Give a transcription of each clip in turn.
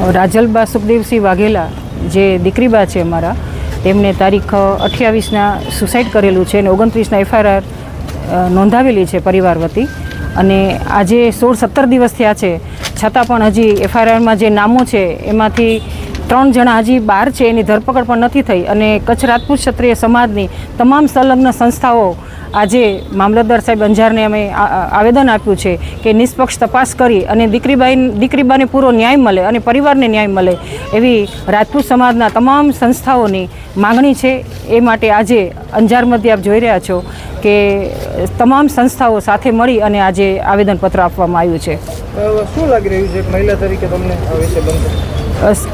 રાજલબા સુખદેવસિંહ વાઘેલા જે દીકરીબા છે અમારા, તેમણે તારીખ 28ના સુસાઇડ કરેલું છે અને 29ના FIR નોંધાવેલી છે પરિવાર વતી. અને આજે 16-17 દિવસ થયા છે, છતાં પણ હજી FIRમાં જે નામો છે એમાંથી 3 જણા હજી બહાર છે, એની ધરપકડ પણ નથી થઈ. અને કચ્છ રાજપૂત ક્ષત્રિય સમાજની તમામ સંલગ્ન સંસ્થાઓ આજે મામલતદાર સાહેબ અંજારને અમે આવેદન આપ્યું છે કે નિષ્પક્ષ તપાસ કરી અને દીકરીબાને પૂરો ન્યાય મળે અને પરિવારને ન્યાય મળે એવી રાજપૂત સમાજના તમામ સંસ્થાઓની માગણી છે. એ માટે આજે અંજાર મધ્ય આપ જોઈ રહ્યા છો કે તમામ સંસ્થાઓ સાથે મળી અને આજે આવેદનપત્ર આપવામાં આવ્યું છે. શું લાગી રહ્યું છે મહિલા તરીકે તમને આ વિશે બનતું?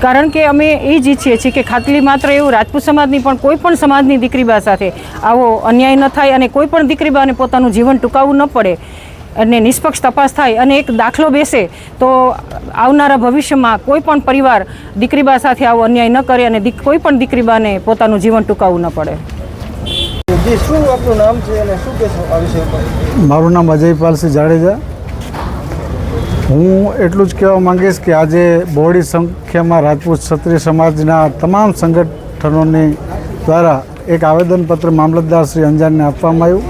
કારણ કે અમે એ જ ઈચ્છીએ છીએ કે ખાલી માત્ર એવું રાજપૂત સમાજની પણ કોઈ પણ સમાજની દીકરીબા સાથે આવો અન્યાય ન થાય અને કોઈ પણ દીકરીબાને પોતાનું જીવન ટૂંકાવવું ન પડે અને નિષ્પક્ષ તપાસ થાય અને એક દાખલો બેસે તો આવનારા ભવિષ્યમાં કોઈ પણ પરિવાર દીકરીબા સાથે આવો અન્યાય ન કરે અને કોઈ પણ દીકરીબાને પોતાનું જીવન ટૂંકાવવું ન પડે. શું આપનું નામ છે અને શું કહેશો આ વિષય પર? મારું નામ અજયપાલસિંહ જાડેજા. હું એટલું જ કહેવા માંગીશ કે આજે બહોળી સંખ્યામાં રાજપૂત ક્ષત્રિય સમાજના તમામ સંગઠનોની દ્વારા એક આવેદનપત્ર મામલતદાર શ્રી અંજારને આપવામાં આવ્યું.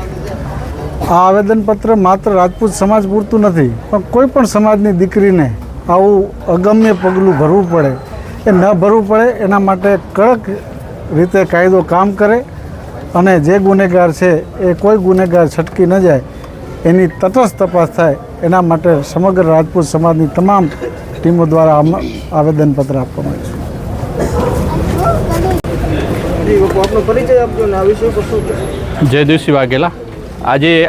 આ આવેદનપત્ર માત્ર રાજપૂત સમાજ પૂરતું નથી, પણ કોઈ પણ સમાજની દીકરીને આવું અગમ્ય પગલું ભરવું પડે એ ન ભરવું પડે એના માટે કડક રીતે કાયદો કામ કરે અને જે ગુનેગાર છે એ કોઈ ગુનેગાર છટકી ન જાય એની તટસ્થ તપાસ થાય એના માટે સમગ્ર રાજપૂત સમાજની તમામ ટીમો દ્વારા આવેદનપત્ર આપવામાં આવ્યું છે. જયદેવસિંહ વાઘેલા.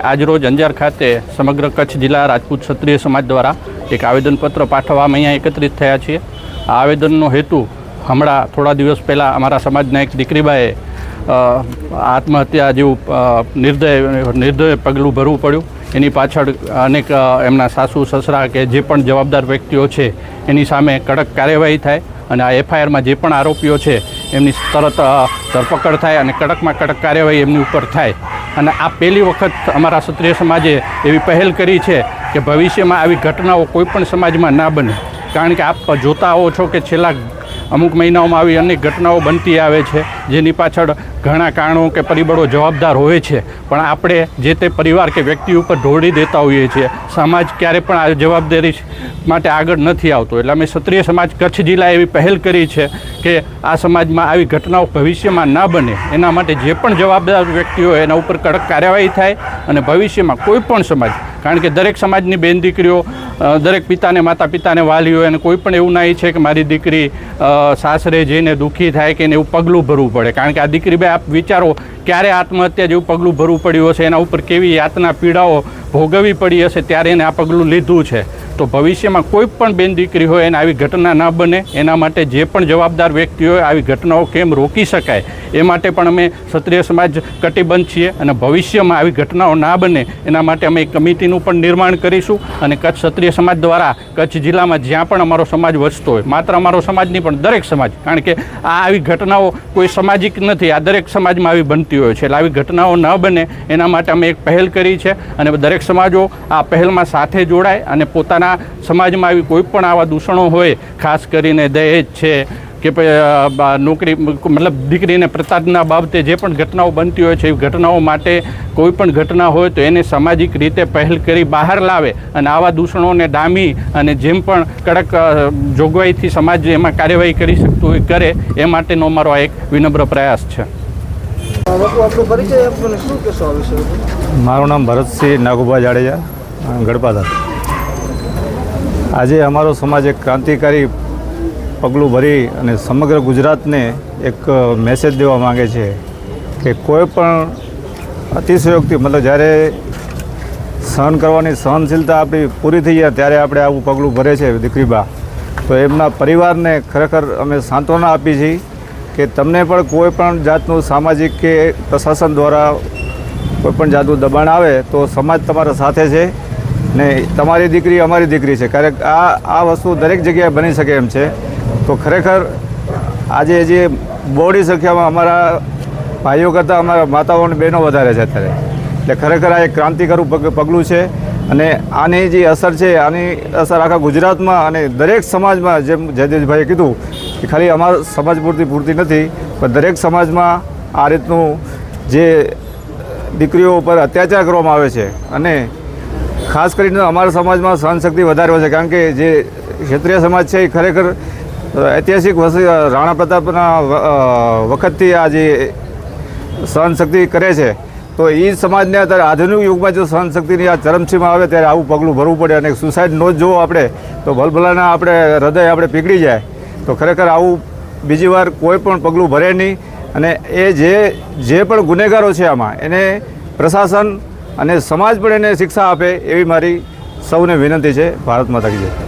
આજરોજ અંજાર ખાતે સમગ્ર કચ્છ જિલ્લા રાજપૂત ક્ષત્રિય સમાજ દ્વારા એક આવેદનપત્ર પાઠવવામાં અહીંયા એકત્રિત થયા છીએ. આ આવેદનનો હેતુ હમણાં થોડા દિવસ પહેલાં અમારા સમાજના એક દીકરીબાએ આત્મહત્યા જેવું નિર્દય પગલું ભરવું પડ્યું. એની પાછળ અનેક એમના સાસુ સસરા કે જે પણ જવાબદાર વ્યક્તિઓ છે એની સામે કડક કાર્યવાહી થાય અને આ FIRમાં જે પણ આરોપીઓ છે એમની તરત ધરપકડ થાય અને કડકમાં કડક કાર્યવાહી એમની ઉપર થાય. અને આ પહેલી વખત અમારા ક્ષત્રિય સમાજે એવી પહેલ કરી છે કે ભવિષ્યમાં આવી ઘટનાઓ કોઈ પણ સમાજમાં ના બને. કારણ કે આપ જોતા આવો છો કે છેલ્લા અમુક મહિનાઓમાં આવી અનેક ઘટનાઓ બનતી આવે છે, જેની પાછળ ઘણા કારણો કે પરિબળો જવાબદાર હોય છે, પણ આપણે જે તે પરિવાર કે વ્યક્તિ ઉપર ઢોળી દેતા હોઈએ છીએ. સમાજ ક્યારે પણ આ જવાબદારી માટે આગળ નથી આવતો. એટલે અમે ક્ષત્રિય સમાજ કચ્છ જિલ્લાએ એવી પહેલ કરી છે કે આ સમાજમાં આવી ઘટનાઓ ભવિષ્યમાં ના બને એના માટે જે પણ જવાબદાર વ્યક્તિ હોય એના ઉપર કડક કાર્યવાહી થાય અને ભવિષ્યમાં કોઈ પણ સમાજ, કારણ કે દરેક સમાજની બેન દીકરીઓ દરેક પિતાને માતા પિતાને વાલી હોય અને કોઈ પણ એવું ના ઈચ્છે કે મારી દીકરી સાસરે જઈને દુઃખી થાય કે એને એવું પગલું ભરવું પડે. કારણ કે આ દીકરી બે આપ વિચારો ક્યારે આત્મહત્યા જેવું પગલું ભરવું પડ્યું હશે, એના ઉપર કેવી યાતના પીડાઓ ભોગવવી પડી હશે ત્યારે એને આ પગલું લીધું છે. તો ભવિષ્યમાં કોઈ પણ બેન દીકરી હોય એને આવી ઘટના ના બને એના માટે જે પણ જવાબદાર વ્યક્તિ હોય આવી ઘટનાઓ કેમ રોકી શકાય એ માટે પણ અમે ક્ષત્રિય સમાજ કટિબદ્ધ છીએ અને ભવિષ્યમાં આવી ઘટનાઓ ના બને એના માટે અમે એક કમિટીનું પણ નિર્માણ કરીશું. અને કચ્છ ક્ષત્રિય સમાજ દ્વારા કચ્છ જિલ્લામાં જ્યાં પણ અમારો સમાજ વસતો હોય, માત્ર અમારો સમાજની પણ દરેક સમાજ, કારણ કે આ આવી ઘટનાઓ કોઈ સામાજિક નથી, આ દરેક સમાજમાં આવી બનતી હોય છે. એટલે આવી ઘટનાઓ ન બને એના માટે અમે એક પહેલ કરી છે અને દરેક સમાજો આ પહેલમાં સાથે જોડાય અને પોતાના સમાજમાં આવી કોઈ પણ આવા દૂષણો હોય, ખાસ કરીને દહેજ છે કે નોકરી મતલબ દીકરીને પ્રતાડના બાબતે જે પણ ઘટનાઓ બનતી હોય છે એ ઘટનાઓ માટે કોઈ પણ ઘટના હોય તો એને સામાજિક રીતે પહેલ કરી બહાર લાવે અને આવા દૂષણોને ડામી અને જેમ પણ કડક જોગવાઈથી સમાજ એમાં કાર્યવાહી કરી શકતું હોય કરે એ માટેનો અમારો આ એક વિનમ્ર પ્રયાસ છે. મારું નામ ભરતસિંહ નાગુભા જાડેજા, ગડપાદાર. આજે અમારો સમાજ એક ક્રાંતિકારી પગલું ભરી અને સમગ્ર ગુજરાતને એક મેસેજ દેવા માગે છે કે કોઈ પણ અતિશયોક્તિ મતલબ જ્યારે સહન કરવાની સહનશીલતા આપણી પૂરી થઈ જાય ત્યારે આપણે આવું પગલું ભરે છે દીકરીબા, તો એમના પરિવારને ખરેખર અમે સાંત્વના આપી છીએ કે તમને પણ કોઈ પણ જાતનું સામાજિક કે પ્રશાસન દ્વારા કોઈ પણ જાતનું દબાણ આવે તો સમાજ તમારા સાથે છે ને તમારી દીકરી અમારી દીકરી છે. કારણ આ વસ્તુ દરેક જગ્યાએ બની શકે એમ છે. તો ખરેખર આજે જે બહોળી સંખ્યામાં અમારા ભાઈઓ કરતાં અમારા માતાઓ અને બહેનો વધારે છે અત્યારે, એટલે ખરેખર આ એક ક્રાંતિકારી પગલું છે અને આની જે અસર છે આની અસર આખા ગુજરાતમાં અને દરેક સમાજમાં, જેમ જયદેશભાઈએ કીધું કે ખાલી અમારા સમાજ પૂરતી નથી, પણ દરેક સમાજમાં આ રીતનું જે દીકરીઓ ઉપર અત્યાચાર કરવામાં આવે છે. અને ખાસ કરીને અમારા સમાજમાં સહનશક્તિ વધારે હોય છે, કારણ કે જે ક્ષત્રિય સમાજ છે એ ખરેખર ઐતિહાસિક રાણા પ્રતાપના વખતથી આ જે સહનશક્તિ કરે છે. તો એ સમાજને અત્યારે આધુનિક યુગમાં જો સહનશક્તિની આ ચરમસીમા આવે ત્યારે આવું પગલું ભરવું પડે. અને સુસાઇડ નોટ જોવો આપણે તો ભલભલાના આપણે હૃદય આપણે પીગળી જાય. તો ખરેખર આવું બીજી વાર કોઈ પણ પગલું ભરે નહીં. અને એ જે પણ ગુનેગારો છે આમાં એને પ્રશાસન અને સમાજ પણ એને શિક્ષા આપે એવી મારી સૌને વિનંતી છે. ભારત માતા કી જય.